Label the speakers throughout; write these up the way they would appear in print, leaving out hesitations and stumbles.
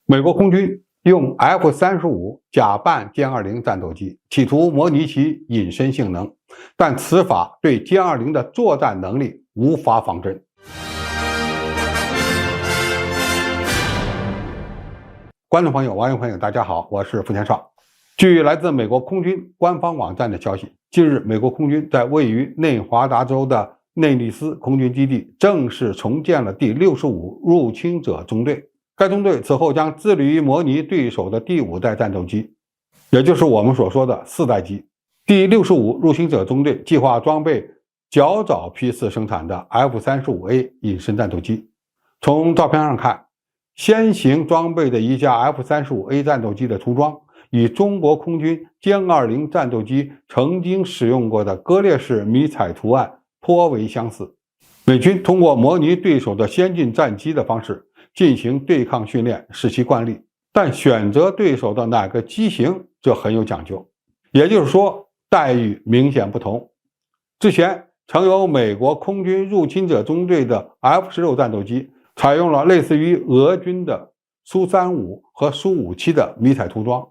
Speaker 1: 美国空军用 F-35假扮歼20战斗机，企图模拟其隐身性能，但此法对歼20的作战能力无法仿真。观众朋友、网友朋友，大家好，我是付天少。据来自美国空军官方网站的消息，近日，美国空军在位于内华达州的内利斯空军基地正式重建了第65入侵者中队。该中队此后将致力于模拟对手的第5代战斗机，也就是我们所说的4代机。第65入侵者中队计划装备较早批次生产的 F-35A 隐身战斗机。从照片上看，先行装备的一架 F-35A 战斗机的涂装与中国空军歼20战斗机曾经使用过的割裂式迷彩图案颇为相似。美军通过模拟对手的先进战机的方式进行对抗训练是其惯例，但选择对手的哪个机型这很有讲究，也就是说待遇明显不同。之前曾有美国空军入侵者中队的 F-16战斗机采用了类似于俄军的苏35和苏57的迷彩涂装，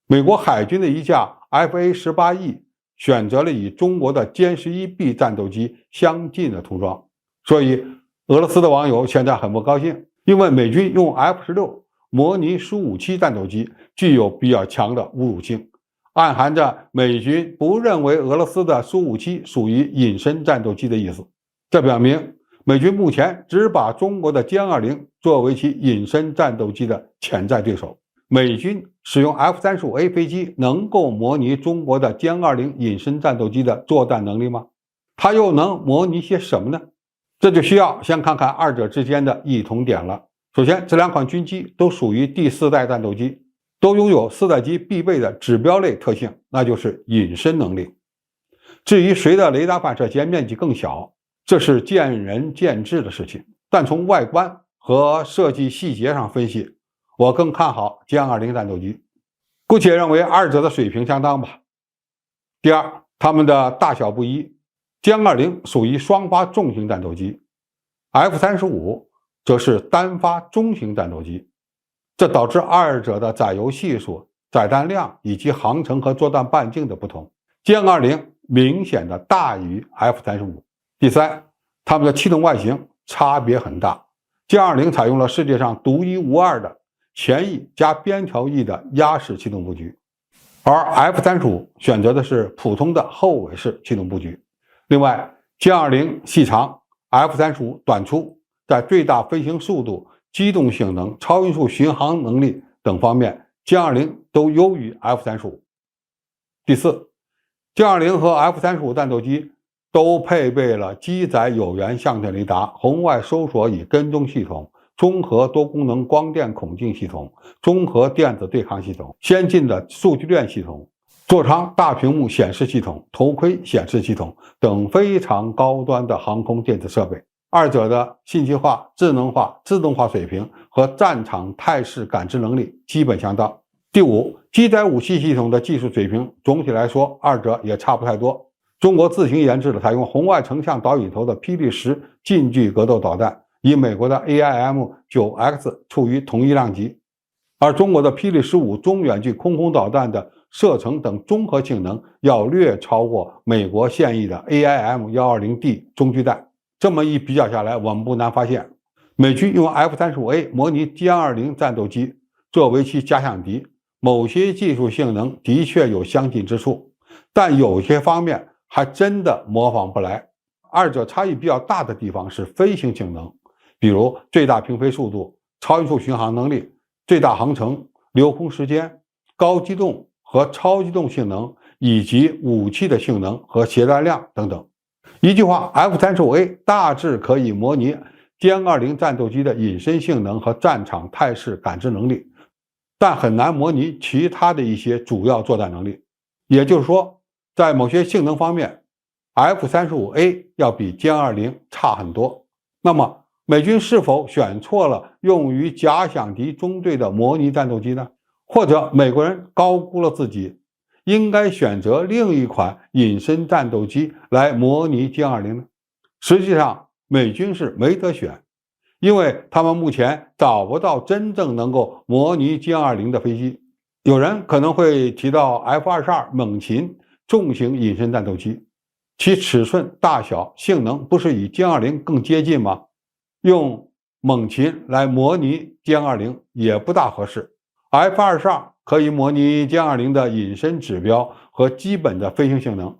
Speaker 1: 美国海军的一架 FA-18E 选择了与中国的歼11B 战斗机相近的涂装，所以俄罗斯的网友现在很不高兴，因为美军用 F-16模拟苏57战斗机具有比较强的侮辱性，暗含着美军不认为俄罗斯的苏57属于隐身战斗机的意思。这表明美军目前只把中国的歼20作为其隐身战斗机的潜在对手。美军使用 F-35A 飞机能够模拟中国的歼20隐身战斗机的作战能力吗？它又能模拟些什么呢？这就需要先看看二者之间的异同点了。首先，这两款军机都属于第4代战斗机，都拥有4代机必备的指标类特性，那就是隐身能力。至于谁的雷达反射线面积更小，这是见仁见智的事情，但从外观和设计细节上分析，我更看好歼20战斗机。姑且认为二者的水平相当吧。第二，它们的大小不一，歼20属于双发重型战斗机， F-35则是单发中型战斗机，这导致二者的载油系数、载弹量以及航程和作战半径的不同，歼20明显的大于 F-35。第三，它们的气动外形差别很大，歼20采用了世界上独一无二的前翼加边条翼的压式气动布局，而 F-35选择的是普通的后尾式气动布局。另外，歼20细长， F-35短粗，在最大飞行速度、机动性能、超音速巡航能力等方面，歼20都优于 F-35。第四，歼20和 F-35战斗机都配备了机载有源相对雷达、红外搜索与跟踪系统、综合多功能光电孔径系统、综合电子对抗系统、先进的数据链系统、座舱大屏幕显示系统、头盔显示系统等非常高端的航空电子设备。二者的信息化、智能化、自动化水平和战场态势感知能力基本相当。第五，机载武器系统的技术水平总体来说，二者也差不太多。中国自行研制的采用红外成像导引头的霹雳10近距格斗导弹，与美国的 AIM-9X 处于同一量级，而中国的霹雳15中远距空空导弹的射程等综合性能要略超过美国现役的 AIM-120D 中距弹。这么一比较下来，我们不难发现，美军用 F-35A 模拟歼20战斗机作为其假想敌，某些技术性能的确有相近之处，但有些方面还真的模仿不来。二者差异比较大的地方是飞行性能，比如最大平飞速度、超音速巡航能力、最大航程、留空时间、高机动和超机动性能，以及武器的性能和携带量等等。一句话， F-35A 大致可以模拟歼20战斗机的隐身性能和战场态势感知能力，但很难模拟其他的一些主要作战能力。也就是说，在某些性能方面， F-35A 要比歼20差很多。那么美军是否选错了用于假想敌中队的模拟战斗机呢？或者美国人高估了自己，应该选择另一款隐身战斗机来模拟歼20呢？实际上美军是没得选，因为他们目前找不到真正能够模拟歼20的飞机。有人可能会提到 F-22猛禽重型隐身战斗机，其尺寸、大小、性能不是与歼20更接近吗？用猛禽来模拟歼20也不大合适。F-22可以模拟歼20的隐身指标和基本的飞行性能，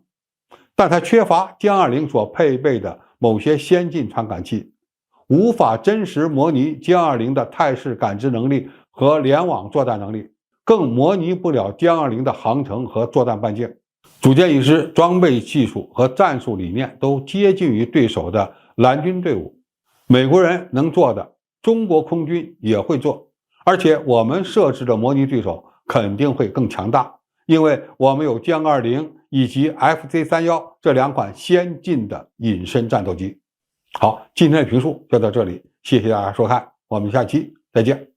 Speaker 1: 但它缺乏歼20所配备的某些先进传感器，无法真实模拟歼20的态势感知能力和联网作战能力，更模拟不了歼20的航程和作战半径。组建一支装备技术和战术理念都接近于对手的蓝军队伍，美国人能做的，中国空军也会做，而且我们设置的模拟对手肯定会更强大，因为我们有歼20以及 FZ-31这2款先进的隐身战斗机。好，今天的评述就到这里，谢谢大家收看，我们下期再见。